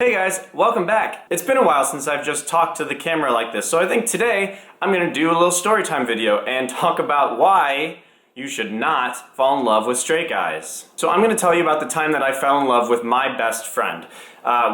Hey guys, welcome back. It's been a while since I've just talked to the camera like this, so I think today I'm going to do a little storytime video and talk about why you should not fall in love with straight guys. So I'm going to tell you about the time that I fell in love with my best friend.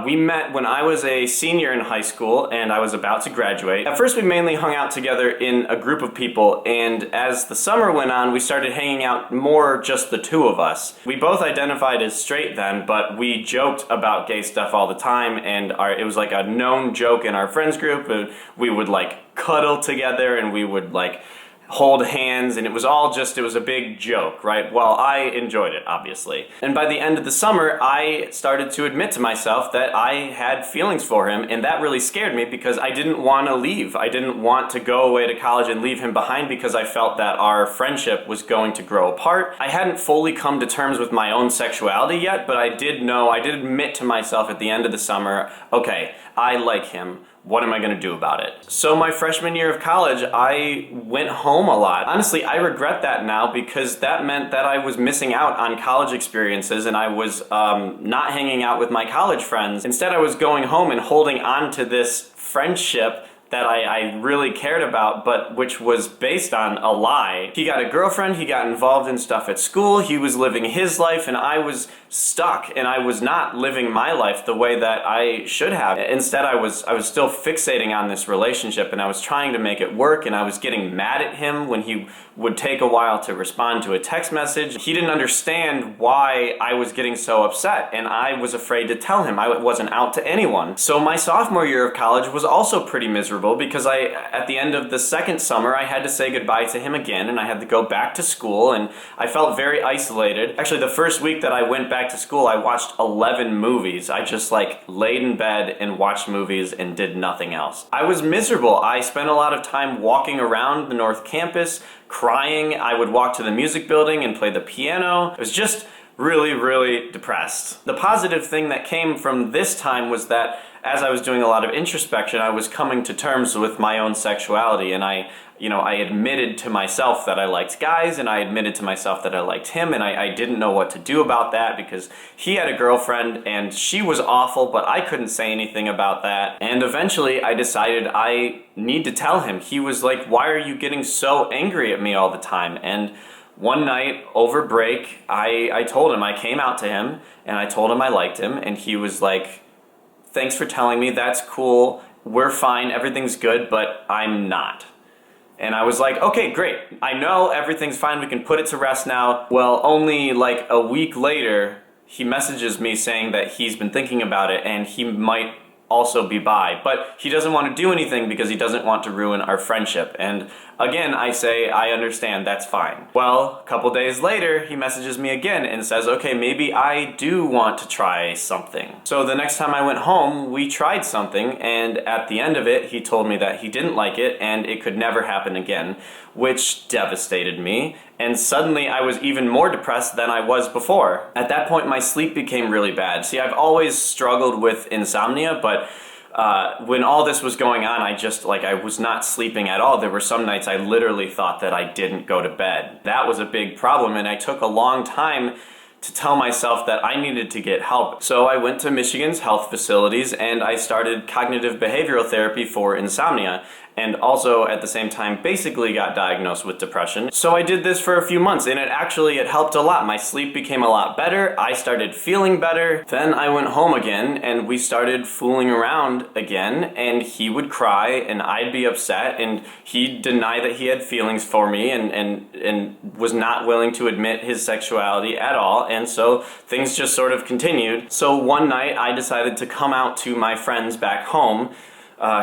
We met when I was a senior in high school and I was about to graduate. At first we mainly hung out together in a group of people, and as the summer went on we started hanging out more just the two of us. We both identified as straight then, but we joked about gay stuff all the time, and it was like a known joke in our friends group. We would like cuddle together and we would like hold hands, and it was a big joke, right? Well, I enjoyed it, obviously. And by the end of the summer, I started to admit to myself that I had feelings for him, and that really scared me because I didn't want to leave. I didn't want to go away to college and leave him behind because I felt that our friendship was going to grow apart. I hadn't fully come to terms with my own sexuality yet, but I did admit to myself at the end of the summer, okay, I like him. What am I going to do about it? So my freshman year of college, I went home a lot. Honestly, I regret that now because that meant that I was missing out on college experiences and I was not hanging out with my college friends. Instead, I was going home and holding on to this friendship that I really cared about, but which was based on a lie. He got a girlfriend, he got involved in stuff at school, he was living his life, and I was stuck, and I was not living my life the way that I should have. Instead, I was still fixating on this relationship, and I was trying to make it work, and I was getting mad at him when he would take a while to respond to a text message. He didn't understand why I was getting so upset, and I was afraid to tell him. I wasn't out to anyone. So my sophomore year of college was also pretty miserable because at the end of the second summer, I had to say goodbye to him again, and I had to go back to school, and I felt very isolated. Actually, the first week that I went back to school, I watched 11 movies. I just laid in bed and watched movies and did nothing else. I was miserable. I spent a lot of time walking around the North Campus, crying. I would walk to the music building and play the piano. It was just really depressed. The positive thing that came from this time was that as I was doing a lot of introspection, I was coming to terms with my own sexuality, and I admitted to myself that I liked guys, and I admitted to myself that I liked him, and I didn't know what to do about that because he had a girlfriend and she was awful, but I couldn't say anything about that. And eventually I decided I need to tell him. He was like, "Why are you getting so angry at me all the time?" And one night over break, I told him, I came out to him and I told him I liked him, and he was like, "Thanks for telling me, that's cool, we're fine, everything's good, but I'm not." And I was like, okay, great, I know everything's fine, we can put it to rest now. Well, only like a week later, he messages me saying that he's been thinking about it and he might also be bi, but he doesn't want to do anything because he doesn't want to ruin our friendship. And again, I say, I understand, that's fine. Well, a couple days later, he messages me again and says, okay, maybe I do want to try something. So the next time I went home, we tried something, and at the end of it, he told me that he didn't like it and it could never happen again, which devastated me. And suddenly I was even more depressed than I was before. At that point, my sleep became really bad. See, I've always struggled with insomnia, but when all this was going on, I was not sleeping at all. There were some nights I literally thought that I didn't go to bed. That was a big problem, and I took a long time to tell myself that I needed to get help. So I went to Michigan's health facilities and I started cognitive behavioral therapy for insomnia, and also at the same time basically got diagnosed with depression. So I did this for a few months, and it helped a lot. My sleep became a lot better, I started feeling better. Then I went home again and we started fooling around again, and he would cry and I'd be upset, and he'd deny that he had feelings for me and was not willing to admit his sexuality at all. And so things just sort of continued. So one night I decided to come out to my friends back home,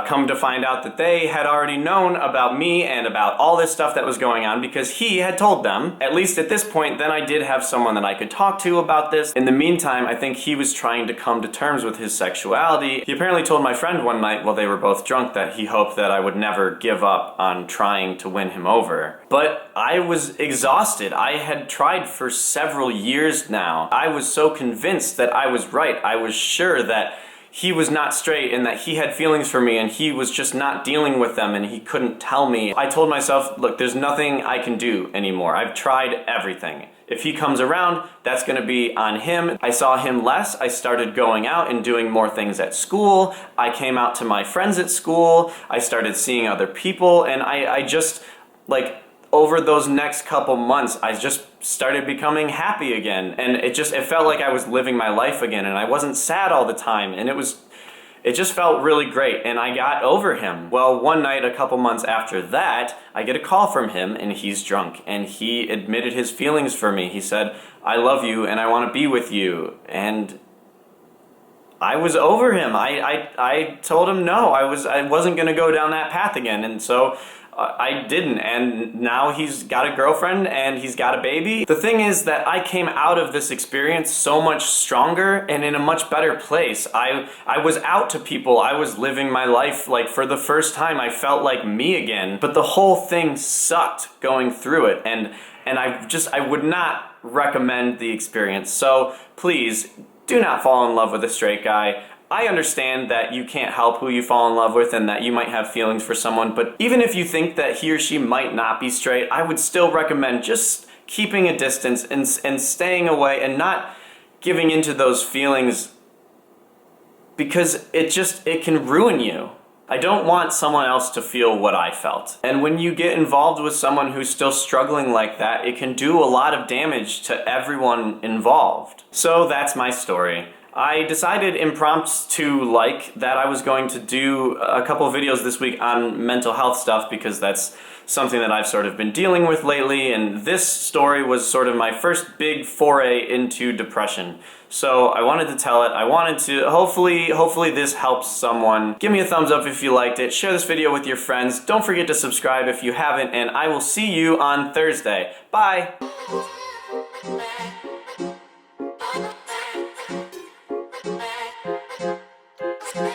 come to find out that they had already known about me and about all this stuff that was going on because he had told them. At least at this point, then I did have someone that I could talk to about this. In the meantime, I think he was trying to come to terms with his sexuality. He apparently told my friend one night while they were both drunk that he hoped that I would never give up on trying to win him over. But I was exhausted. I had tried for several years now. I was so convinced that I was right. I was sure that he was not straight and that he had feelings for me and he was just not dealing with them and he couldn't tell me. I told myself, look, there's nothing I can do anymore. I've tried everything. if he comes around, that's gonna be on him. I saw him less. I started going out and doing more things at school. I came out to my friends at school. I started seeing other people, and I just, like, over those next couple months, I just started becoming happy again. And it felt like I was living my life again, and I wasn't sad all the time, and it just felt really great, and I got over him. Well, one night, a couple months after that, I get a call from him, and he's drunk, and he admitted his feelings for me. He said, "I love you, and I want to be with you," and I was over him. I told him no, I wasn't going to go down that path again, and so I didn't, and now he's got a girlfriend and he's got a baby. The thing is that I came out of this experience so much stronger and in a much better place. I was out to people. I was living my life, like, for the first time. I felt like me again, but the whole thing sucked going through it, and I would not recommend the experience. So please do not fall in love with a straight guy. I understand that you can't help who you fall in love with and that you might have feelings for someone, but even if you think that he or she might not be straight, I would still recommend just keeping a distance and staying away and not giving into those feelings, because it can ruin you. I don't want someone else to feel what I felt. And when you get involved with someone who's still struggling like that, it can do a lot of damage to everyone involved. So that's my story. I decided impromptu that I was going to do a couple of videos this week on mental health stuff, because that's something that I've sort of been dealing with lately, and this story was sort of my first big foray into depression. So I wanted to tell it. I wanted to, hopefully this helps someone. Give me a thumbs up if you liked it. Share this video with your friends. Don't forget to subscribe if you haven't, and I will see you on Thursday. Bye! Stay